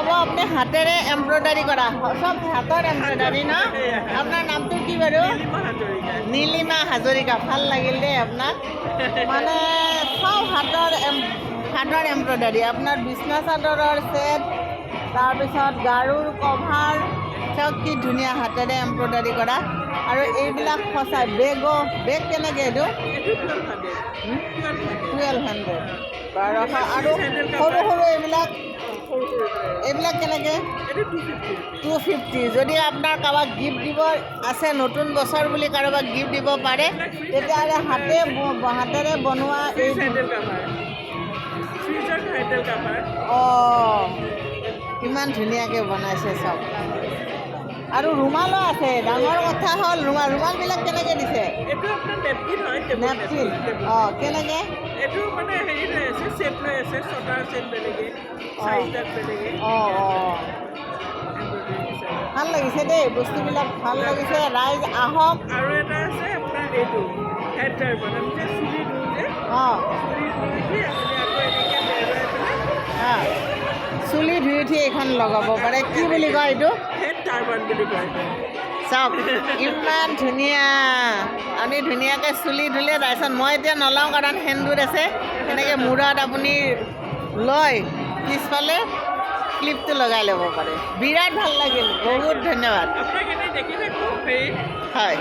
পাব আপুনি হাতেৰে এমব্ৰইডাৰী কৰা সব হাতৰ এমব্ৰইডাৰী ন আপোনাৰ নামটো কি বাৰু নীলিমা হাজৰিকা ভাল লাগিল দেই আপোনাক মানে সব হাতৰ এমব্ৰইডাৰী আপোনাৰ বিছনা চাদৰৰ ছেট তাৰপিছত গাৰুৰ কভাৰ চব কি ধুনীয়া হাতেৰে এমব্ৰইডাৰী কৰা আৰু এইবিলাক সঁচাই বেগ কেনেকৈ এইটো 1200 1200 আৰু সৰু সৰু এইবিলাক কেনেকৈ 250 যদি আপোনাৰ কাৰোবাক গিফ্ট দিব আছে নতুন বছৰ বুলি কাৰোবাক গিফ্ট দিব পাৰে তেতিয়াহ'লে হাতেৰে বনোৱা এই অঁ কিমান ধুনীয়াকৈ বনাইছে চব আৰু ৰুমালো আছে ডাঙৰ কথা হ'ল ৰুমালবিলাক কেনেকৈ দিছে নেপকিন অঁ কেনেকৈ অঁ অঁ ভাল লাগিছে দেই বস্তুবিলাক ভাল লাগিছে ৰাইজ আহক আৰু এটা আছে আপোনাৰ এইটো হেড টাৰ্বান আমি যে চুলি ধুওঁ যে অঁ চুলি ধুই উঠি এইখন লগাব পাৰে কি বুলি কয় এইটো হেড টাৰ্বান বুলি কয় চাওক ইমান ধুনীয়া আপুনি ধুনীয়াকৈ চুলি ধুলে তাৰপিছত মই এতিয়া নলওঁ কাৰণ সেন্দুৰ আছে এনেকৈ মূৰত আপুনি লৈ পিছফালে ক্লিপটো লগাই ল'ব পাৰে বিৰাট ভাল লাগিল বহুত ধন্যবাদ আপোনাক এনেই দেখি থাকোঁ হেৰি হয়